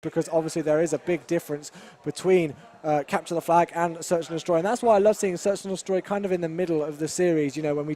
because obviously there is a big difference between capture the flag and search and destroy, and that's why I love seeing search and destroy kind of in the middle of the series, you know, when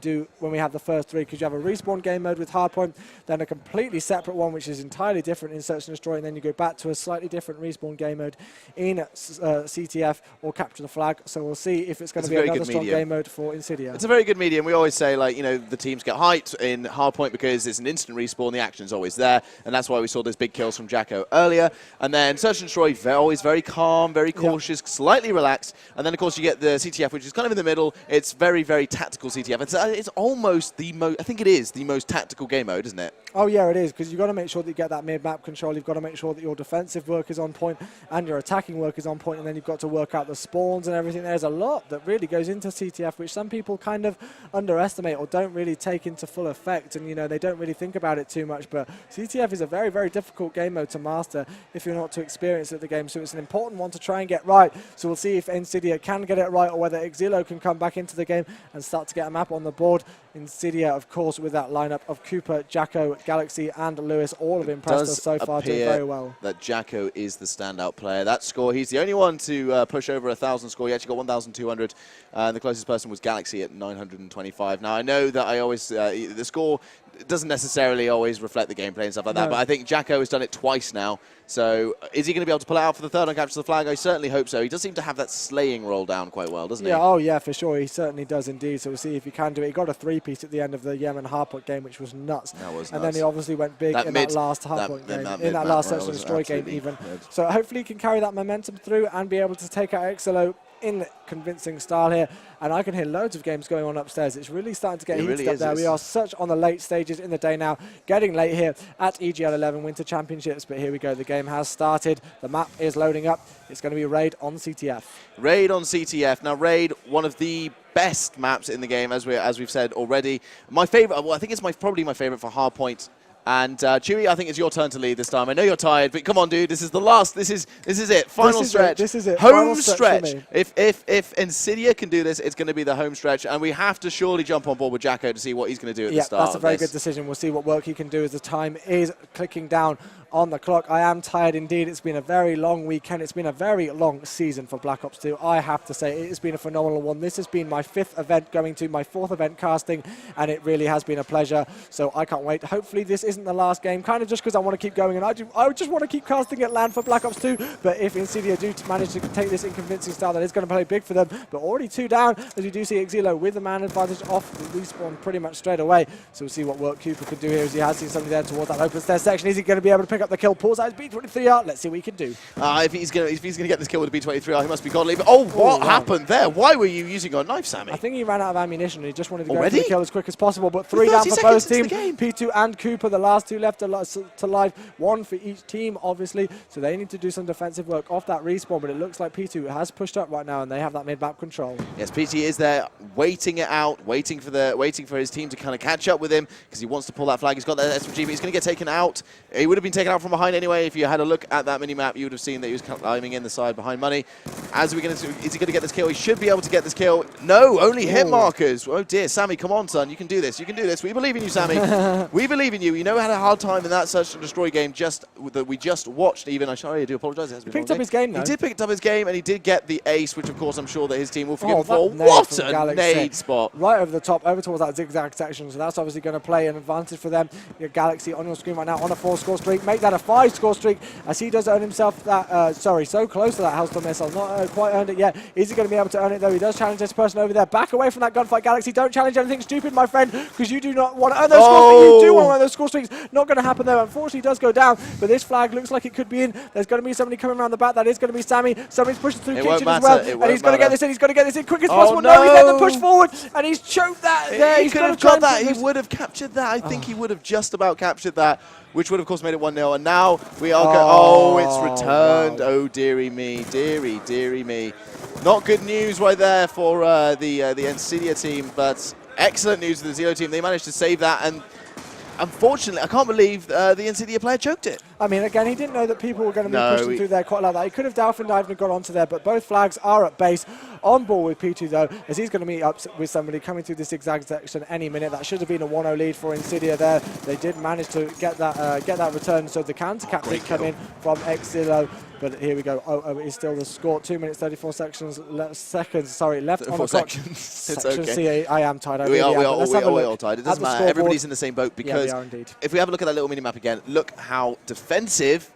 we have the first three, because you have a respawn game mode with hardpoint, then a completely separate one which is entirely different in search and destroy, and then you go back to a slightly different respawn game mode in CTF or capture the flag. So we'll see if it's going to be another strong game mode for nSydia. It's a very good medium. We always say, like, you know, the teams get hyped in hardpoint because it's an instant respawn, the action's always there, and that's why we saw those big kills from Jacko earlier. And then search and destroy, always very calm, very cautious, slightly relaxed, and then of course you get the CTF, which is kind of in the middle. It's very, very tactical CTF. It's almost the most, I think it is the most tactical game mode, isn't it? Oh yeah, it is, because you've got to make sure that you get that mid-map control. You've got to make sure that your defensive work is on point and your attacking work is on point, and then you've got to work out the spawns and everything. There's a lot that really goes into CTF, which some people kind of underestimate or don't really take into full effect, and you know, they don't really think about it too much. But CTF is a very, very difficult game mode to master if you're not too experienced at the game, so it's an important one to try and get right. So we'll see if nSydia can get it right, or whether Exilo can come back into the game and start to get a map on the board. nSydia, of course, with that lineup of Cooper, Jacko, Galaxy and Lewis, all have impressed us so far, doing very well. That Jacko is the standout player. That score, he's the only one to push over 1,000 score. He actually got 1,200. The closest person was Galaxy at 925. Now, I know that I always, the score doesn't necessarily always reflect the gameplay and stuff like that, but I think Jacko has done it twice now. So is he going to be able to pull it out for the third on Capture the Flag? I certainly hope so. He does seem to have that slaying roll down quite well, doesn't he? Yeah, oh yeah, for sure. He certainly does indeed. So we'll see if he can do it. He got a three-piece at the end of the Yemen hardpoint game, which was nuts. That was nuts. And then he obviously went big in that last hardpoint game, in that last search and destroy game even. So hopefully he can carry that momentum through and be able to take out Exilo in convincing style here. And I can hear loads of games going on upstairs. It's really starting to get heated up there. We are such on the late stages in the day now, getting late here at EGL11 Winter Championships. But here we go. The game has started. The map is loading up. It's going to be Raid on CTF. Raid on CTF. Now, Raid, one of the best maps in the game, as we've said already. My favorite, well, I think it's probably my favorite for hardpoint. And Chewy, I think it's your turn to lead this time. I know you're tired, but come on, dude. This is the last. This is it. Final stretch. This is it. Home stretch. If nSydia can do this, it's going to be the home stretch, and we have to surely jump on board with Jacko to see what he's going to do at the start. Yeah, that's a very good decision. We'll see what work he can do as the time is clicking down on the clock. I am tired indeed. It's been a very long weekend. It's been a very long season for Black Ops 2. I have to say, it has been a phenomenal one. This has been my 5th event, going to my 4th event casting, and it really has been a pleasure. So I can't wait. Hopefully this isn't the last game, kind of just because I want to keep going, and I just want to keep casting at LAN for Black Ops 2. But if nSydia do manage to take this in convincing style, that is going to play big for them. But already 2 down, as you do see Exilo with the man advantage off the respawn pretty much straight away. So we'll see what work Cooper can do here, as he has seen something there towards that open stairs section. Is he going to be able to pick up the kill? Pulls out his B23 out. Let's see what he can do. If he's going to get this kill with the B23, he must be godly. But what happened there? Why were you using your knife, Sammy? I think he ran out of ammunition and he just wanted to go for the kill as quick as possible. But 3 down for both teams. P2 and Cooper, the last 2 left to life. 1 for each team, obviously. So they need to do some defensive work off that respawn. But it looks like P2 has pushed up right now, and they have that mid-map control. Yes, P2 is there, waiting it out, waiting for his team to kind of catch up with him, because he wants to pull that flag. He's got that SMG, but he's going to get taken out. He would have been taken out from behind anyway. If you had a look at that mini-map, you would have seen that he was climbing in the side behind money. Is he going to get this kill? He should be able to get this kill. No, only hit markers. Oh dear, Sammy, come on, son. You can do this. You can do this. We believe in you, Sammy. We believe in you. You know, we had a hard time in that search and destroy game that we just watched. Even I do apologise. He picked up his game, though. He did pick up his game, and he did get the ace, which of course I'm sure that his team will forgive him for. What a nade spot! Right over the top, over towards that zigzag section. So that's obviously going to play an advantage for them. Your Galaxy on your screen right now on a 4-score streak. Make that a 5-score streak, as he does earn himself that. So close to that Hellstorm missile. Not quite earned it yet. Is he going to be able to earn it though? He does challenge this person over there. Back away from that gunfight, Galaxy. Don't challenge anything stupid, my friend, because you do not want to earn those scores. But you do want to earn those score streaks. Not going to happen though. Unfortunately, he does go down. But this flag looks like it could be in. There's going to be somebody coming around the back. That is going to be Sammy. Somebody's pushing through kitchen as well, and he's going to get this in. He's going to get this in quick as possible. No, he let them push forward, and he's choked that. There, he could have got that. He would have captured that. I think he would have just about captured that, which would of course made it 1-0. And now we are going. It's returned. Wow. Oh dearie me, dearie me. Not good news right there for the nSydia team, but excellent news for the Zero team. They managed to save that, and unfortunately, I can't believe the nSydia player choked it. I mean, again, he didn't know that people were going to be pushing through there quite like that. He could have Dolphin dived and got onto there, but both flags are at base. On ball with P2, though, as he's going to meet up with somebody coming through the zigzag section any minute. That should have been a 1-0 lead for nSydia there. They did manage to get that return, so the counter-cap did come in from Exilo. But here we go. Is still the score. 2 minutes 34 seconds left on the clock. It's okay. I am tired. We are all tired. It doesn't matter. Everybody's in the same boat because yeah, we are indeed. If we have a look at that little mini map again, look how defensive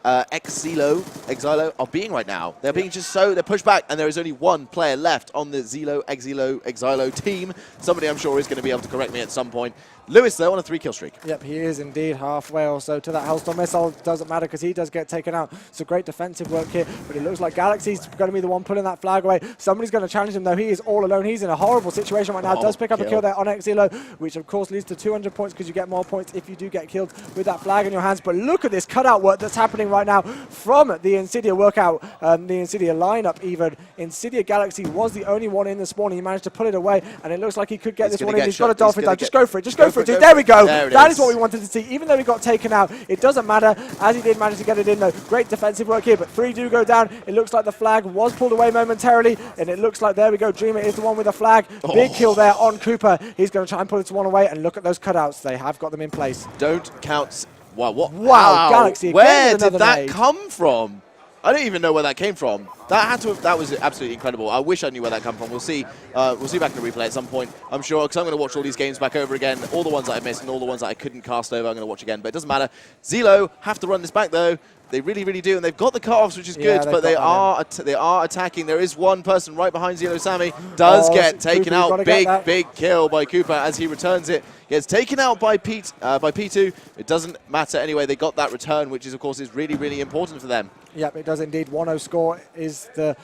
Exilo are being right now. They're being they're pushed back, and there is only one player left on the Exilo team. Somebody I'm sure is going to be able to correct me at some point. Lewis, though, on a 3-kill streak. Yep, he is indeed halfway or so to that Hellstorm missile. Doesn't matter because he does get taken out. It's a great defensive work here, but it looks like Galaxy's going to be the one pulling that flag away. Somebody's going to challenge him, though. He is all alone. He's in a horrible situation right now. Does pick up a kill there on Exilo, which, of course, leads to 200 points because you get more points if you do get killed with that flag in your hands. But look at this cutout work that's happening right now from the nSydia workout, the nSydia lineup even. nSydia Galaxy was the only one in the spawn. He managed to pull it away, and it looks like he could get this one in. He's got a Dolphin dive. Just go for it. Just go for it. There we go. That is what we wanted to see. Even though he got taken out, it doesn't matter, as he did manage to get it in, though. Great defensive work here, but 3 do go down. It looks like the flag was pulled away momentarily, and it looks like, there we go, Dreamer is the one with the flag. Big kill there on Cooper. He's going to try and pull this one away, and look at those cutouts. They have got them in place. Don't count. Wow, what? Wow, Galaxy. Where did that come from? I don't even know where that came from. That was absolutely incredible. I wish I knew where that came from. We'll see back in the replay at some point, I'm sure, because I'm going to watch all these games back over again. All the ones that I missed and all the ones that I couldn't cast over, I'm going to watch again. But it doesn't matter. Exilo have to run this back, though. They really, really do, and they've got the cut-offs, which is good, but they are attacking. There is one person right behind Zelo Sammy. Does get taken out. Big kill by Cooper as he returns it. Gets taken out by P2. It doesn't matter anyway. They got that return, which is, of course, is really, really important for them. Yep, it does indeed. 1-0 score is the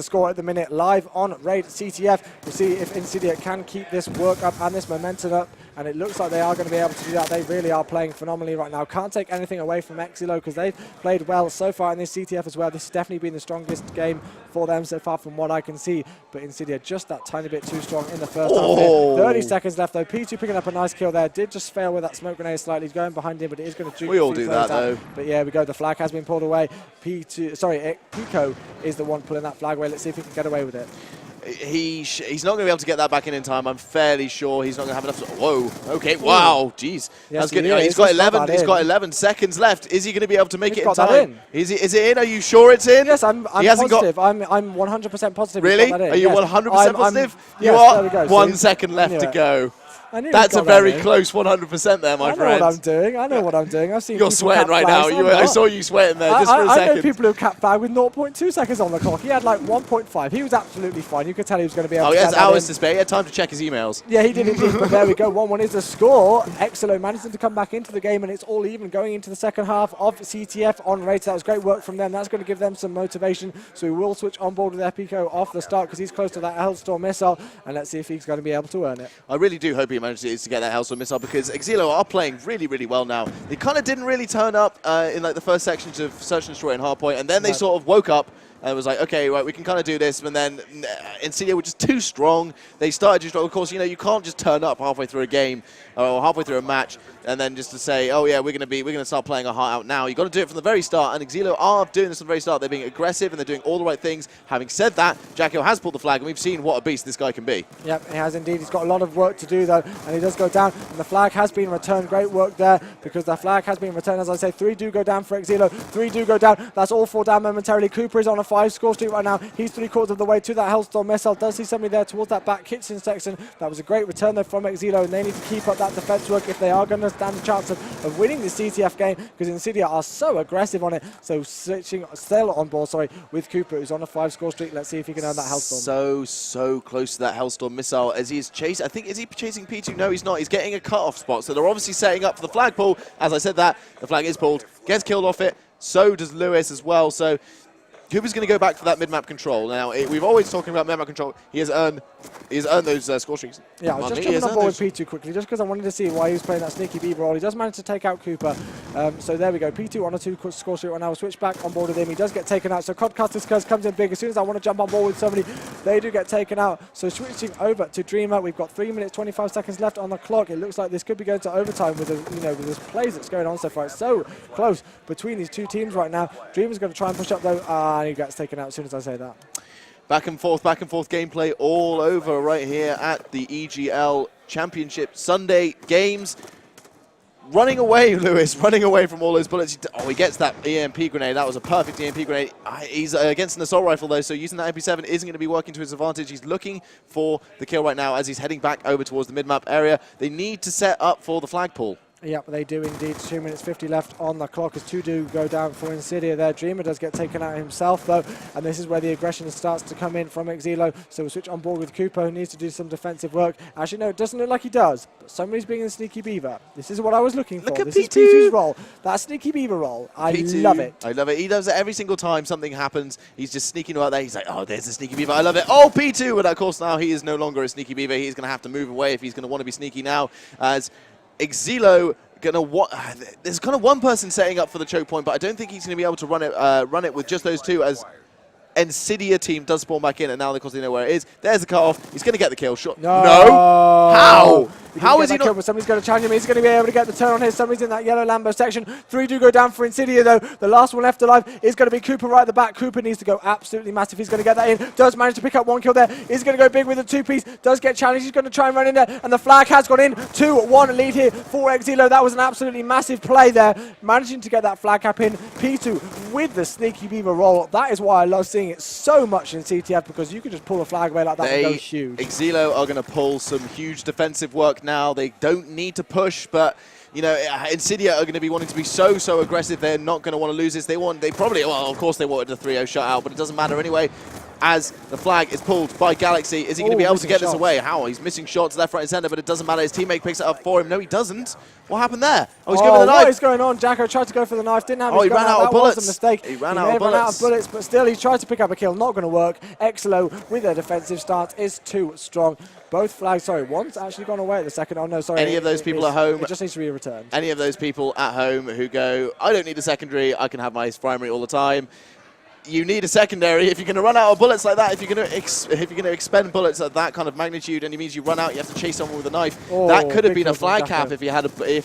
score at the minute. Live on Raid CTF. We'll see if nSydia can keep this work up and this momentum up, and it looks like they are going to be able to do that. They really are playing phenomenally right now. Can't take anything away from Exilo because they've played well so far in this CTF as well. This has definitely been the strongest game for them so far from what I can see, but nSydia just that tiny bit too strong in the first half there. 30 seconds left, though. P2 picking up a nice kill there. Did just fail with that smoke grenade slightly. He's going behind him, but it is going to juke. We all do that, though. But yeah, we go. The flag has been pulled away. Pico is the one pulling that flag away. Let's see if he can get away with it. He's not going to be able to get that back in time. I'm fairly sure he's not going to have enough. Whoa. Okay. Wow. Jeez. Yes, that's good. He's got 11. He's got 11 seconds left. Is he going to be able to make it in time? Is it in? Are you sure it's in? Yes, I'm positive. I'm 100% positive. Really? Are you 100% positive? You are. 1 second left to go. That's a very close 100% there, my friend. I know what I'm doing. I know what I'm doing. I've seen. You're sweating right now. I saw you sweating there just for a second. I know people who cap flag with 0.2 seconds on the clock. He had like 1.5. He was absolutely fine. You could tell he was going to be able to. He has hours to spare. He had time to check his emails. Yeah, he did indeed. But there we go. 1-1 is the score. Exilo managing to come back into the game, and it's all even going into the second half of CTF on Raid. So that was great work from them. That's going to give them some motivation. So we will switch on board with Epico off the start because he's close to that Hellstorm missile, and let's see if he's going to be able to earn it. I really do hope he manages to get that Hellstorm missile because Exilo are playing really, really well now. They kind of didn't really turn up in like the first sections of Search and Destroy and Hardpoint, and then they sort of woke up and was like, okay, right, we can kind of do this. And then nSydia were just too strong. They started too strong. Of course, you can't just turn up halfway through a game or halfway through a match and then just to say, oh yeah, we're going to start playing our heart out now. You've got to do it from the very start, and Exilo are doing this from the very start. They're being aggressive and they're doing all the right things. Having said that, Jacko has pulled the flag, and we've seen what a beast this guy can be. Yep, he has indeed. He's got a lot of work to do, though, and he does go down, and the flag has been returned. Great work there, because the flag has been returned. As I say, 3 do go down for Exilo. 3 do go down. That's all 4 down momentarily. Cooper is on a 5-score streak right now. He's 3/4 of the way to that Hellstorm missile. Does see somebody there towards that back kitchen section. That was a great return, though, from Exilo, and they need to keep up that defense work if they are going to stand a chance of winning the CTF game, because nSydia are so aggressive on it. So switching still on board, with Cooper, who's on a 5-score streak. Let's see if he can earn that Hellstorm. So close to that Hellstorm missile as he's chasing. I think, is he chasing P2? No, he's not. He's getting a cut-off spot. So they're obviously setting up for the flag pull. As I said that, the flag is pulled. Gets killed off it. So does Lewis as well. So Cooper's going to go back for that mid-map control. Now, we've always talking about mid-map control. He has earned those score streaks. Yeah, I was just jumping on board with P2 quickly, just because I wanted to see why he was playing that sneaky beaver role. He does manage to take out Cooper. So there we go. P2 on a 2 score streak right now. We'll switch back on board with him. He does get taken out. So Codcaster's Curse comes in big. As soon as I want to jump on board with somebody, they do get taken out. So switching over to Dreamer. We've got 3 minutes, 25 seconds left on the clock. It looks like this could be going to overtime with with this plays that's going on so far. It's so close between these two teams right now. Dreamer's going to try and push up though, and he gets taken out as soon as I say that. Back and forth gameplay all over right here at the EGL Championship Sunday games. Running away, Lewis, running away from all those bullets. Oh, he gets that EMP grenade. That was a perfect EMP grenade. He's against an assault rifle, though, so using that MP7 isn't going to be working to his advantage. He's looking for the kill right now as he's heading back over towards the mid-map area. They need to set up for the flagpole. Yep, they do indeed. 2 minutes 50 left on the clock as 2 do go down for nSydia there. Dreamer does get taken out himself though, and this is where the aggression starts to come in from Exilo. So we'll switch on board with Cooper, who needs to do some defensive work. Actually, no, it doesn't look like he does, but somebody's being a sneaky beaver. This is what I was looking for. Look at this is P2's role. That sneaky beaver role. I love it. I love it. He does it every single time something happens. He's just sneaking out there. He's like, oh, there's a sneaky beaver. I love it. Oh, P2. But of course, now he is no longer a sneaky beaver. He's going to have to move away if he's going to want to be sneaky now, as Exilo there's kind of one person setting up for the choke point, but I don't think he's going to be able to run it with just those two, as nSydia team does spawn back in, and now of course they know where it is. There's the cut-off. He's going to get the kill. Sure. No. How? How is he not? Somebody's going to challenge him. He's going to be able to get the turn on here. Somebody's in that yellow Lambo section. 3 do go down for nSydia, though. The last one left alive is going to be Cooper right at the back. Cooper needs to go absolutely massive. He's going to get that in. Does manage to pick up 1 kill there. He's going to go big with a 2-piece. Does get challenged. He's going to try and run in there. And the flag has gone in. 2-1 lead here for Exilo. That was an absolutely massive play there. Managing to get that flag cap in. P2 with the sneaky beaver roll. That is why I love seeing it so much in CTF, because you can just pull a flag away like that and go huge. Exilo are going to pull some huge defensive work now. They don't need to push, but you know, nSydia are going to be wanting to be so aggressive. They're not going to want to lose this. They probably, well, of course they wanted the 3-0 shutout, but it doesn't matter anyway, as the flag is pulled by Galaxy. Is he going to be able to get this away? How? He's missing shots left, right, and center, but it doesn't matter. His teammate picks it up for him. No, he doesn't. What happened there? Oh, he's going for the knife. What is going on? Jacko tried to go for the knife. Didn't have his he gun ran out of bullets. That was a mistake. He ran out of bullets. But still, he tried to pick up a kill. Not going to work. Exilo, with their defensive stance, is too strong. Both flags, sorry, one's actually gone away at the second. Oh, no, sorry. Any of those people at home. It just needs to be returned. Any of those people at home who go, I don't need a secondary, I can have my primary all the time. You need a secondary if you're going to run out of bullets like that. If you're going to expend bullets at that kind of magnitude, and it means you run out, you have to chase someone with a knife. That could have been a flag cap if he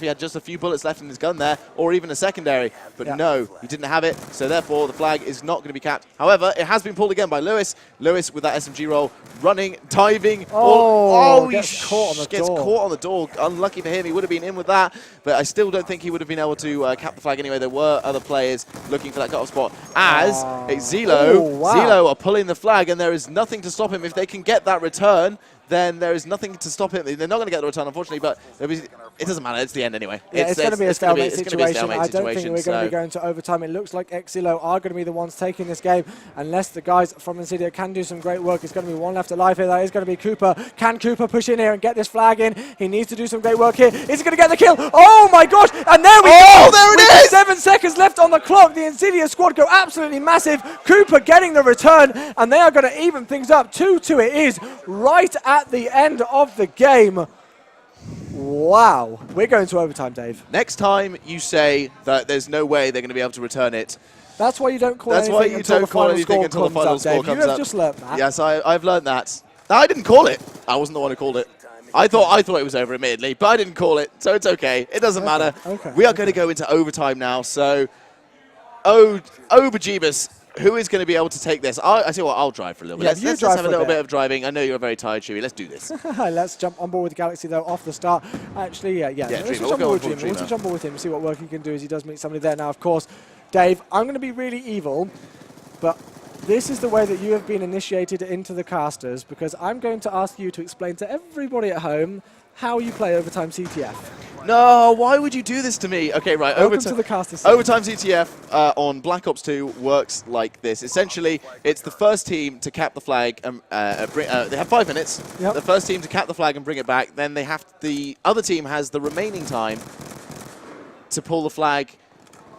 had just a few bullets left in his gun there, or even a secondary. But no, he didn't have it. So therefore, the flag is not going to be capped. However, it has been pulled again by Lewis. Lewis with that SMG roll, running, diving. He gets caught on the door. Unlucky for him. He would have been in with that, but I still don't think he would have been able to cap the flag anyway. There were other players looking for that cut-off spot as Exilo are pulling the flag, and there is nothing to stop him. If they can get that return, then there is nothing to stop him. They're not going to get the return, unfortunately, but it doesn't matter. It's the end anyway. Yeah, it's going to be a stalemate situation. I don't think we're going to be going to overtime. It looks like Exilo are going to be the ones taking this game, unless the guys from nSydia can do some great work. It's going to be 1 left alive here. That is going to be Cooper. Can Cooper push in here and get this flag in? He needs to do some great work here. Is he going to get the kill? Oh my gosh! And there we go! There it is! 7 seconds left on the clock. The nSydia squad go absolutely massive. Cooper getting the return, and they are going to even things up. 2-2 it is, right at the end of the game. Wow. We're going to overtime, Dave. Next time you say that there's no way they're going to be able to return it. That's why you don't call anything until the final score comes up. You have just learnt that. Yes, I've learned that. No, I didn't call it. I wasn't the one who called it. I thought it was over, admittedly, but I didn't call it, so it's okay. It doesn't matter. We are going to go into overtime now, so Bejeebus, who is going to be able to take this? I tell you what, I'll drive for a little bit. Let's have a little bit of driving. I know you're very tired, Chewy. Let's do this. Let's jump on board with Galaxy, though, off the start. Actually, let's jump on board with him. Let's jump on with him and see what work he can do as he does meet somebody there. Now, of course, Dave, I'm going to be really evil, but this is the way that you have been initiated into the casters, because I'm going to ask you to explain to everybody at home how you play overtime CTF. No, why would you do this to me? Okay, right. Welcome to the casters. Overtime CTF on Black Ops 2 works like this. Essentially, it's the first team to cap the flag. They have 5 minutes. Yep. The first team to cap the flag and bring it back. Then the other team has the remaining time to pull the flag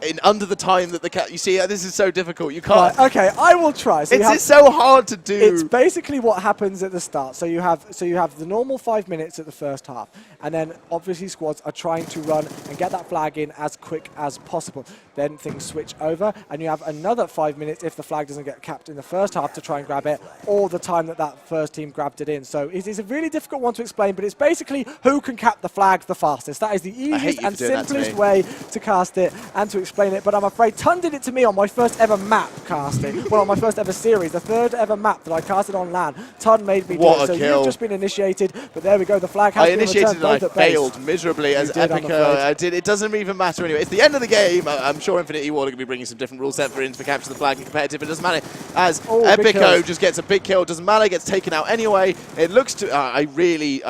in under the time that the cat. You see, this is so difficult. You can't. Right, okay, I will try. So It's so hard to do. It's basically what happens at the start. So you have the normal 5 minutes at the first half, and then obviously squads are trying to run and get that flag in as quick as possible. Then things switch over, and you have another 5 minutes if the flag doesn't get capped in the first half to try and grab it, or the time that first team grabbed it in. So it is a really difficult one to explain, but it's basically who can cap the flag the fastest. That is the easiest and simplest way to cast it and to explain it. But I'm afraid Ton did it to me on my first ever map casting. Well, on my first ever series, the third ever map that I casted on LAN. Ton made me do it. So you've just been initiated, but there we go. The flag has been returned. I initiated and I failed miserably as Epico. I did. It doesn't even matter anyway. It's the end of the game. I'm sure Infinity Ward are going to be bringing some different rule set for ins for capture the flag and competitive. It doesn't matter as Epico just gets a big kill. Doesn't matter. Gets taken out anyway. It looks to. I really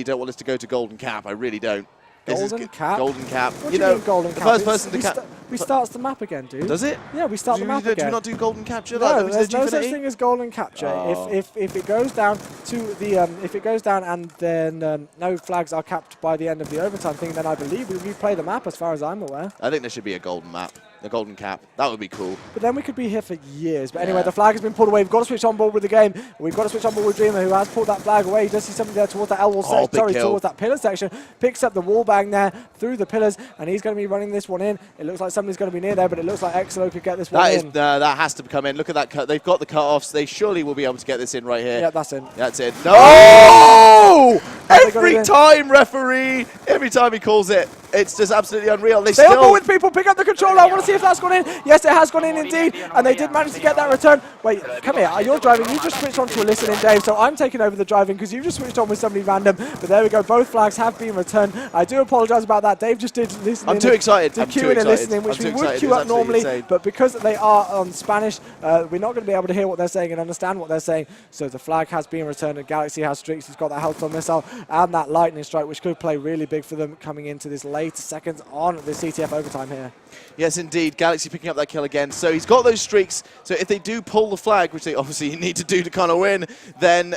don't want this to go to golden cap. I really don't. Golden cap? Golden cap. What do you mean golden cap? The first person to cap. Restarts the map again, dude. Does it? Yeah, we start the map again. Do you not do golden capture? No, there's no such thing as golden capture. Oh. If it goes down to the if it goes down and then no flags are capped by the end of the overtime thing, then I believe we replay the map as far as I'm aware. I think there should be a golden map. A golden cap. That would be cool. But then we could be here for years. But anyway, the flag has been pulled away. We've got to switch on board with the game. We've got to switch on board with Dreamer, who has pulled that flag away. He does see something there towards that L wall section. Sorry, towards that pillar section. Picks up the wall bang there through the pillars, and he's going to be running this one in. It looks like somebody's going to be near there, but it looks like Exilo could get this one in. That has to come in. Look at that cut. They've got the cut-offs. They surely will be able to get this in right here. Yeah, that's in. That's it. No! Oh! Every time, referee. Every time he calls it. It's just absolutely unreal. They still on with people. Pick up the controller. I want to see if that's gone in. Yes, it has gone in indeed. And they did manage to get that return. Wait, come here. You're driving. You just switched on to a listening, Dave. So I'm taking over the driving because you've just switched on with somebody random. But there we go. Both flags have been returned. I do apologise about that. Dave just did listening. I'm too excited. Did queuing and listening, which we would queue up normally. Insane. But because they are on Spanish, we're not going to be able to hear what they're saying and understand what they're saying. So the flag has been returned. And Galaxy has streaks. He's got that Hellstorm missile and that lightning strike, which could play really big for them coming into this late seconds on the CTF overtime here. Yes, indeed. Galaxy picking up that kill again. So he's got those streaks. So if they do pull the flag, which they obviously need to do to kind of win, then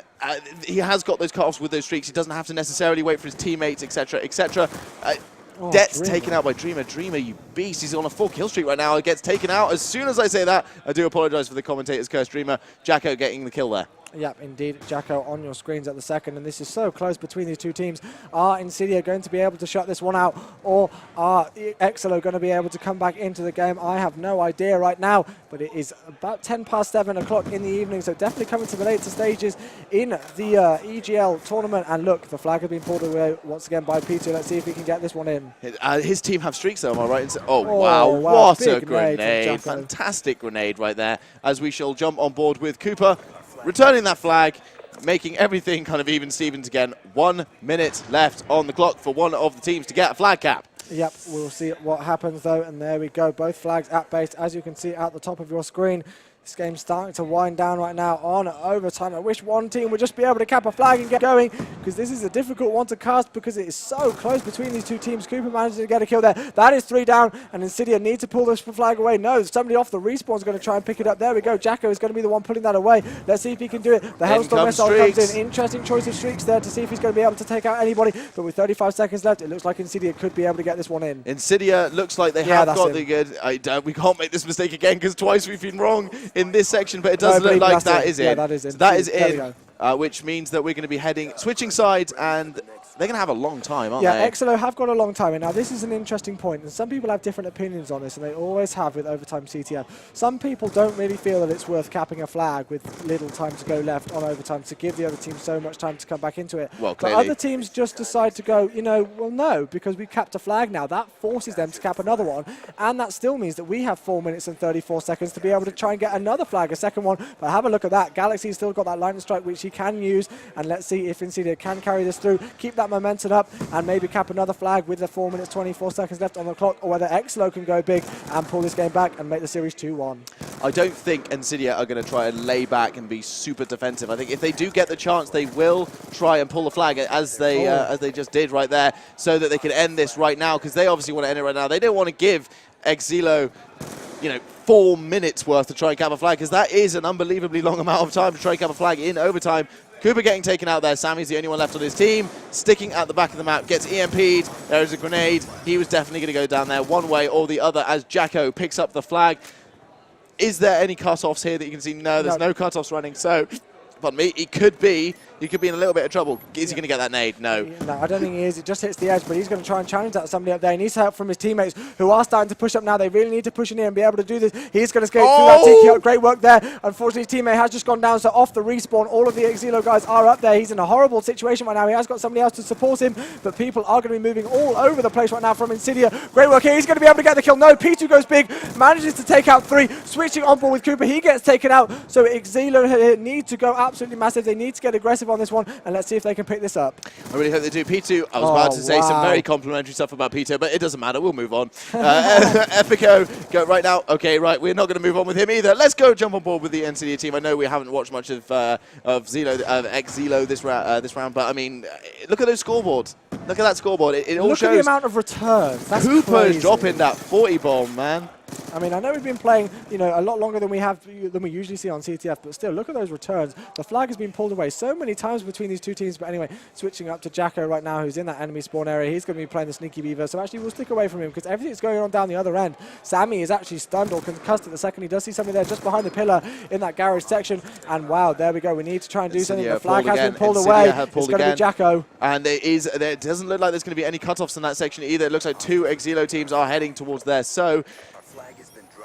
he has got those cut-offs with those streaks. He doesn't have to necessarily wait for his teammates, etc., etc. Det's taken out by Dreamer. Dreamer, you beast. He's on a 4 kill streak right now. It gets taken out. As soon as I say that, I do apologise for the commentator's curse. Dreamer, Jacko getting the kill there. Yep, indeed. Jacko on your screens at the second, and this is so close between these two teams. Are nSydia going to be able to shut this one out, or are Exilo going to be able to come back into the game? I have no idea right now, but it is about 10 past 7 o'clock in the evening, so definitely coming to the later stages in the EGL tournament. And look, the flag has been pulled away once again by P2. Let's see if he can get this one in. His team have streaks though, am I right? Oh, wow, what a grenade. Fantastic grenade right there, as we shall jump on board with Cooper. Returning that flag, making everything kind of even Stevens again. 1 minute left on the clock for one of the teams to get a flag cap. Yep, we'll see what happens though, and there we go. Both flags at base, as you can see at the top of your screen. This game's starting to wind down right now on overtime. I wish one team would just be able to cap a flag and get going, because this is a difficult one to cast because it is so close between these two teams. Cooper managed to get a kill there. That is 3 down, and nSydia need to pull this flag away. No, somebody off the respawn is going to try and pick it up. There we go. Jacko is going to be the one pulling that away. Let's see if he can do it. The Hellstorm missile comes in. Interesting choice of streaks there to see if he's going to be able to take out anybody. But with 35 seconds left, it looks like nSydia could be able to get this one in. nSydia looks like they have got the good. We can't make this mistake again because twice we've been wrong in this section, but it does look like that is it. Yeah, that is it. So that is in, which means that we're going to be switching sides, and they're going to have a long time, aren't they? Yeah, Exilo have got a long time. And now this is an interesting point, and some people have different opinions on this, and they always have with overtime CTF. Some people don't really feel that it's worth capping a flag with little time to go left on overtime to give the other team so much time to come back into it. Well, but other teams just decide to go, you know, well, no, because we capped a flag now. That forces them to cap another one, and that still means that we have 4 minutes and 34 seconds to be able to try and get another flag, a second one. But have a look at that. Galaxy's still got that lightning strike, which he can use, and let's see if nSydia can carry this through, keep that momentum up, and maybe cap another flag with the 4 minutes 24 seconds left on the clock, or whether Exilo can go big and pull this game back and make the series 2-1. I don't think nSydia are going to try and lay back and be super defensive. I think if they do get the chance, they will try and pull the flag as they just did right there, so that they can end this right now, because they obviously want to end it right now. They don't want to give Exilo, you know, 4 minutes worth to try and cap a flag, because that is an unbelievably long amount of time to try and cap a flag in overtime. Cooper getting taken out there. Sammy's the only one left on his team. Sticking at the back of the map. Gets EMP'd. There is a grenade. He was definitely going to go down there one way or the other as Jacko picks up the flag. Is there any cut-offs here that you can see? No, there's no cut-offs running. So, pardon me, he could be in a little bit of trouble. Is he going to get that nade? No. No, I don't think he is. It just hits the edge, but he's going to try and challenge that somebody up there. He needs help from his teammates who are starting to push up now. They really need to push in here and be able to do this. He's going to escape through that TK. Great work there. Unfortunately, his teammate has just gone down, so off the respawn, all of the Exilo guys are up there. He's in a horrible situation right now. He has got somebody else to support him, but people are going to be moving all over the place right now from nSydia. Great work here. He's going to be able to get the kill. No, P2 goes big, manages to take out 3. Switching on board with Cooper, he gets taken out. So Exilo here need to go absolutely massive. They need to get aggressive on this one, and let's see if they can pick this up. I really hope they do. P2, I was about to say some very complimentary stuff about P2, but it doesn't matter. We'll move on. Epico, go right now. Okay, right, we're not going to move on with him either. Let's go jump on board with the nSydia team. I know we haven't watched much of Exilo this round, but I mean, look at those scoreboards. Look at that scoreboard. It all shows. Look at the amount of returns. That's Cooper's crazy. dropping that 40 bomb, man. I mean, I know we've been playing, a lot longer than we usually see on CTF, but still, look at those returns. The flag has been pulled away so many times between these two teams, but anyway, switching up to Jacko right now, who's in that enemy spawn area. He's going to be playing the Sneaky Beaver, so actually we'll stick away from him because everything's going on down the other end. Sammy is actually stunned or concussed at the second. He does see somebody there just behind the pillar in that garage section, and wow, there we go. We need to try and do something. The flag has been pulled away. It's going to be Jacko. And it doesn't look like there's going to be any cutoffs in that section either. It looks like 2 Exilo teams are heading towards there, so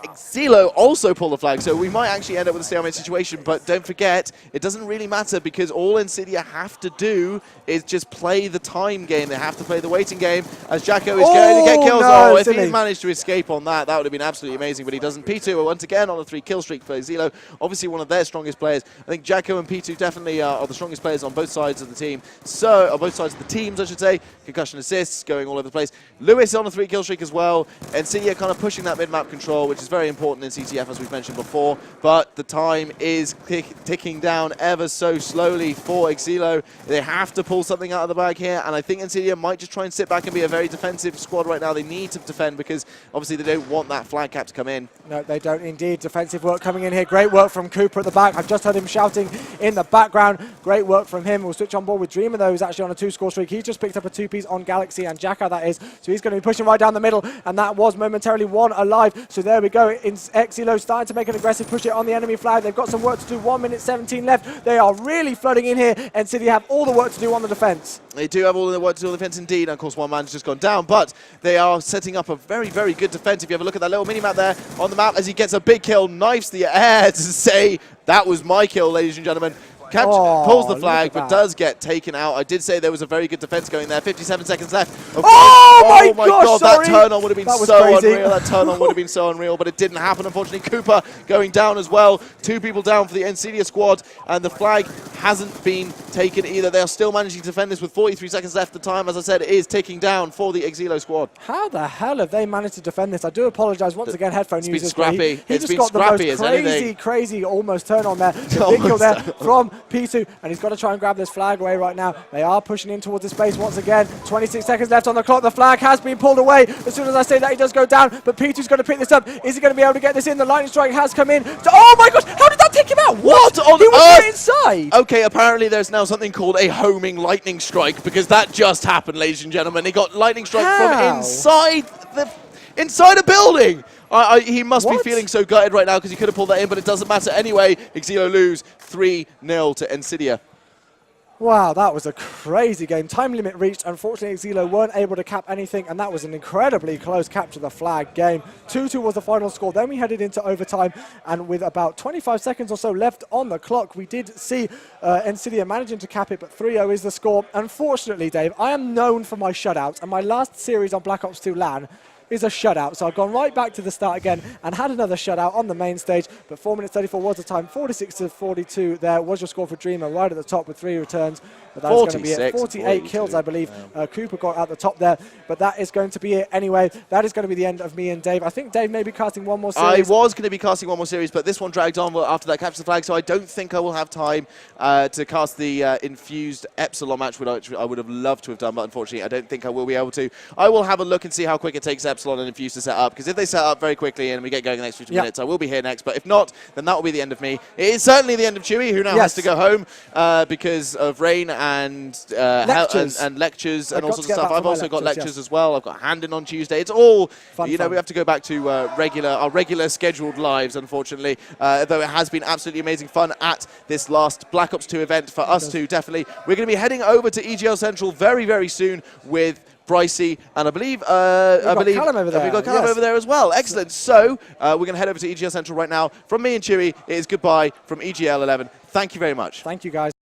Exilo also pull the flag, so we might actually end up with a stalemate situation, but don't forget, it doesn't really matter because all nSydia have to do is just play the time game. They have to play the waiting game as Jacko is going to get kills. No, if he managed to escape on that, that would have been absolutely amazing, but he doesn't. P2 once again on a 3-kill streak for Exilo, obviously one of their strongest players. I think Jacko and P2 definitely are the strongest players on both sides of the team, on both sides of the teams, I should say. Concussion assists going all over the place. Lewis on a 3-kill streak as well, and nSydia kind of pushing that mid-map control, which is very important in CTF, as we've mentioned before, but the time is ticking down ever so slowly for Exilo. They have to pull something out of the bag here, and I think nSydia might just try and sit back and be a very defensive squad right now. They need to defend because obviously they don't want that flag cap to come in. No, they don't indeed. Defensive work coming in here. Great work from Cooper at the back. I've just heard him shouting in the background. Great work from him. We'll switch on board with Dreamer, though, who's actually on a 2-score streak. He just picked up a 2-piece on Galaxy and Jacko, that is. So he's going to be pushing right down the middle, and that was momentarily 1 alive. So there we go. Exilo starting to make an aggressive push it on the enemy flag. They've got some work to do. 1 minute 17 left. They are really flooding in here, and nSydia have all the work to do on the defense. They do have all the work to do on the defense indeed, and of course one man's just gone down, but they are setting up a very, very good defense. If you have a look at that little mini-map there on the map as he gets a big kill, knifes the air to say, that was my kill, ladies and gentlemen. Catz pulls the flag, but does get taken out. I did say there was a very good defense going there. 57 seconds left. Oh my God, sorry. that turn-on would have been so crazy. unreal. That turn-on would have been so unreal, but it didn't happen, unfortunately. Cooper going down as well. 2 people down for the nSydia squad, and the flag hasn't been taken either. They are still managing to defend this with 43 seconds left. The time, as I said, is ticking down for the Exilo squad. How the hell have they managed to defend this? I do apologise once again, headphone users. It's been scrappy. He just got the most crazy almost turn on there. The big kill there from P2, and he's got to try and grab this flag away right now. They are pushing in towards the space once again. 26 seconds left on the clock. The flag has been pulled away. As soon as I say that, he does go down, but P2's going to pick this up. Is he going to be able to get this in? The lightning strike has come in. Oh my gosh, how did that take him out? What on earth? He was right inside. Okay, apparently there's now something called a homing lightning strike, because that just happened, ladies and gentlemen. He got lightning strike from inside a building. He must be feeling so gutted right now because he could have pulled that in, but it doesn't matter anyway. Exilo lose 3-0 to nSydia. Wow, that was a crazy game. Time limit reached. Unfortunately, Exilo weren't able to cap anything, and that was an incredibly close capture the flag game. 2-2 was the final score. Then we headed into overtime, and with about 25 seconds or so left on the clock, we did see nSydia managing to cap it, but 3-0 is the score. Unfortunately, Dave, I am known for my shutouts, and my last series on Black Ops 2 LAN is a shutout. So I've gone right back to the start again and had another shutout on the main stage. But 4 minutes 34 was the time. 46-42 there was your score for Dreamer right at the top with 3 returns. But that's going to be it. 48 kills, I believe. Cooper got at the top there. But that is going to be it anyway. That is going to be the end of me and Dave. I think Dave may be casting one more series. I was going to be casting one more series, but this one dragged on after that capture the flag, so I don't think I will have time to cast the infused Epsilon match, which I would have loved to have done, but unfortunately I don't think I will be able to. I will have a look and see how quick it takes Epsilon. Epsilon and Infuse to set up, because if they set up very quickly and we get going in the next 15 Yep. minutes, I will be here next. But if not, then that will be the end of me. It is certainly the end of Chewy, who now has to go home because of rain and lectures and all sorts of stuff. I've also got lectures as well. I've got Handin on Tuesday. It's all, fun. We have to go back to our regular scheduled lives, unfortunately. Though it has been absolutely amazing fun at this last Black Ops 2 event for us two, definitely. We're going to be heading over to EGL Central very, very soon with Brycey, and I believe we've got Callum over there as well. Excellent. So we're going to head over to EGL Central right now. From me and Chewy, it is goodbye from EGL11. Thank you very much. Thank you, guys.